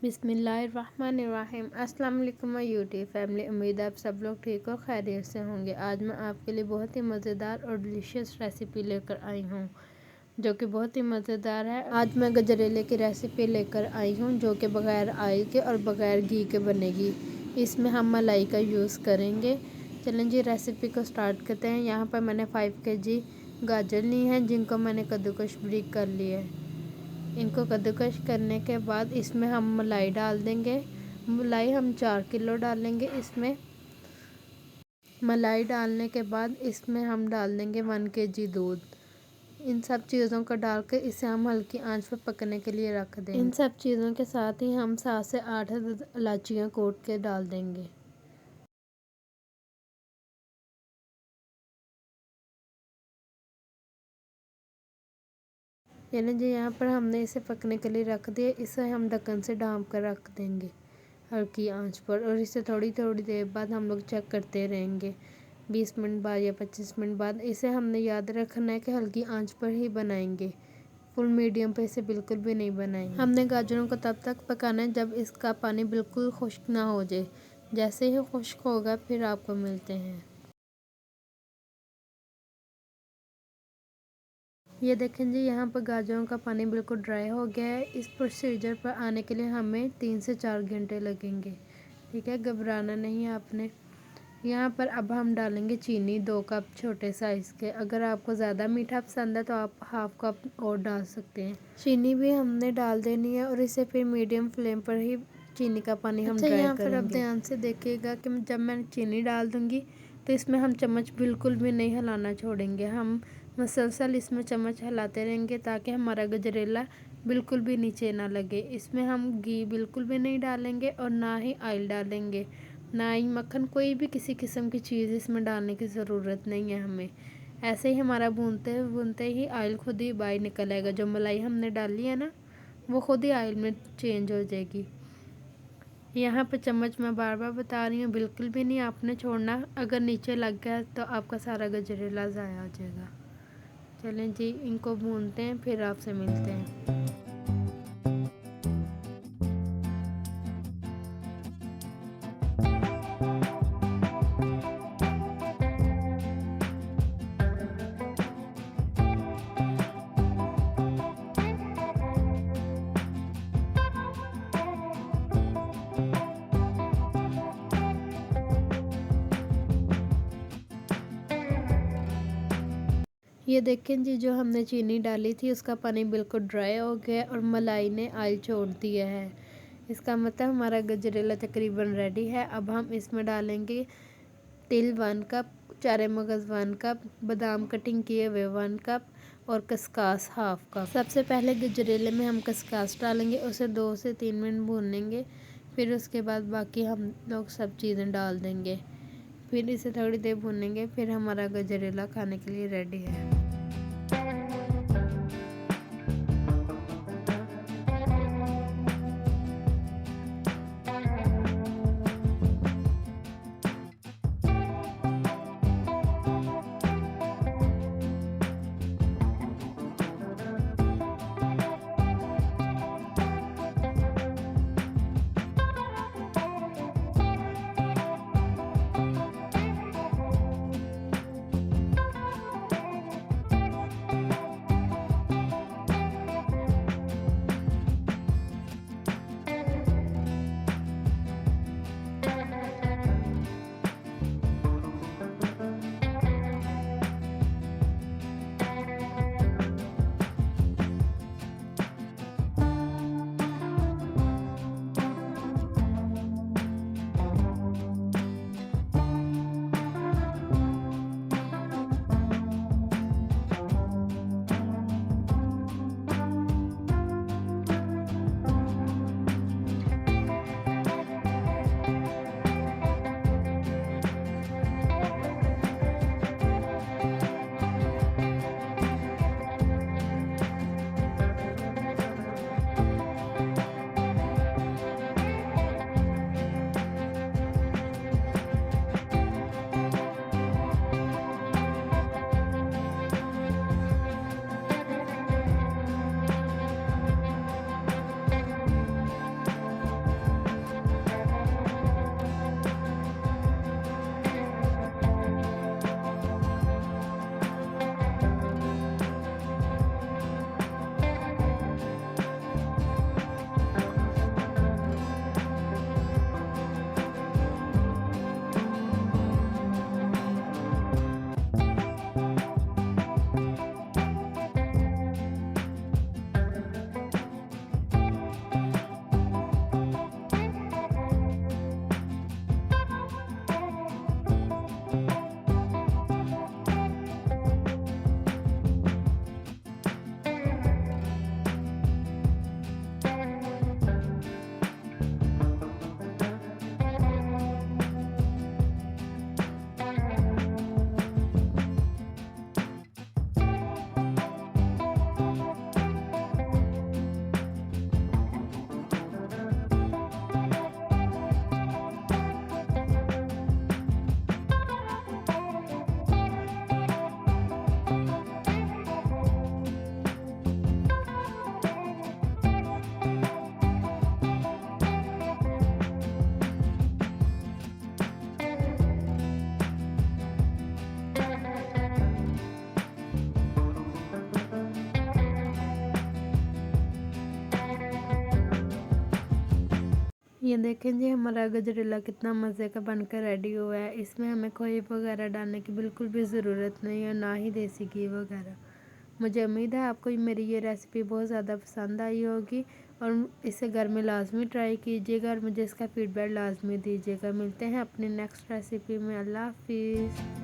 बिस्मिल्लाहिर्रहमानिर्रहीम। अस्सलाम वालेकुम माय यूट्यूब फैमिली। उम्मीद है आप सब लोग ठीक और खैरियत से होंगे। आज मैं आपके लिए बहुत ही मज़ेदार और डिलीशियस रेसिपी लेकर आई हूँ जो कि बहुत ही मज़ेदार है। आज मैं गजरेले की रेसिपी लेकर आई हूँ जो कि बग़ैर ऑयल के और बग़ैर घी के बनेगी। इसमें हम मलाई का यूज़ करेंगे। चलें जी रेसिपी को स्टार्ट करते हैं। यहाँ पर मैंने 5 kg गाजर ली हैं जिनको मैंने कद्दूकश बारीक कर लिया है। इनको कद्दूकश करने के बाद इसमें हम मलाई डाल देंगे। मलाई हम 4 किलो डालेंगे। इसमें मलाई डालने के बाद इसमें हम डाल देंगे 1 kg दूध। इन सब चीज़ों को डाल के इसे हम हल्की आंच पर पकने के लिए रख देंगे। इन सब चीज़ों के साथ ही हम 7 से 8 इलायचियाँ कूट के डाल देंगे। यानी जी यहाँ पर हमने इसे पकने के लिए रख दिया। इसे हम ढक्कन से ढाँप कर रख देंगे हल्की आंच पर, और इसे थोड़ी थोड़ी देर बाद हम लोग चेक करते रहेंगे। 20 मिनट बाद या 25 मिनट बाद। इसे हमने याद रखना है कि हल्की आंच पर ही बनाएंगे, फुल मीडियम पे इसे बिल्कुल भी नहीं बनाएंगे। हमने गाजरों को तब तक पकाना है जब इसका पानी बिल्कुल खुश्क ना हो जाए। जैसे ही खुश्क होगा फिर आपको मिलते हैं। ये देखें जी यहाँ पर गाजरों का पानी बिल्कुल ड्राई हो गया है। इस प्रोसीजर पर आने के लिए हमें 3 से 4 घंटे लगेंगे। ठीक है, घबराना नहीं है आपने। यहाँ पर अब हम डालेंगे चीनी 2 कप छोटे साइज़ के। अगर आपको ज़्यादा मीठा पसंद है तो आप हाफ़ कप और डाल सकते हैं। चीनी भी हमने डाल देनी है और इसे फिर मीडियम फ्लेम पर ही चीनी का पानी हम ड्राई करेंगे। फिर अब ध्यान से देखिएगा कि जब मैं चीनी डाल दूँगी तो इसमें हम चम्मच बिल्कुल भी नहीं हिलाना छोड़ेंगे। हम मसलसल इसमें चम्मच हिलाते रहेंगे ताकि हमारा गजरेला बिल्कुल भी नीचे ना लगे। इसमें हम घी बिल्कुल भी नहीं डालेंगे और ना ही ऑयल डालेंगे, ना ही मक्खन। कोई भी किसी किस्म की चीज़ इसमें डालने की ज़रूरत नहीं है हमें। ऐसे ही हमारा भूनते ही ऑयल खुद ही बाहर निकल आएगा। जो मलाई हमने डाली है ना वो खुद ही ऑयल में चेंज हो जाएगी। यहाँ पे चम्मच मैं बार बार बता रही हूँ, बिल्कुल भी नहीं आपने छोड़ना। अगर नीचे लग गया तो आपका सारा गजरेला ज़ाया हो जाएगा। चलें जी इनको भूनते हैं, फिर आपसे मिलते हैं। ये देखें जी जो हमने चीनी डाली थी उसका पानी बिल्कुल ड्राई हो गया और मलाई ने ऑयल छोड़ दिया है। इसका मतलब हमारा गजरेला तकरीबन रेडी है। अब हम इसमें डालेंगे तिल 1 कप, चारे मगज़ 1 कप, बादाम कटिंग किए हुए 1 कप और खसखस हाफ़ कप। सबसे पहले गजरेले में हम खसखस डालेंगे, उसे 2 से 3 मिनट भूनेंगे। फिर उसके बाद बाकी हम लोग सब चीज़ें डाल देंगे। फिर इसे थोड़ी देर भूनेंगे, फिर हमारा गजरेला खाने के लिए रेडी है। ये देखें जी हमारा गजरेला कितना मज़े का बनकर रेडी हुआ है। इसमें हमें खोए वगैरह डालने की बिल्कुल भी ज़रूरत नहीं है, ना ही देसी घी वगैरह। मुझे उम्मीद है आपको मेरी ये रेसिपी बहुत ज़्यादा पसंद आई होगी और इसे घर में लाजमी ट्राई कीजिएगा और मुझे इसका फ़ीडबैक लाजमी दीजिएगा। मिलते हैं अपनी नेक्स्ट रेसिपी में। अल्लाह हाफिज़।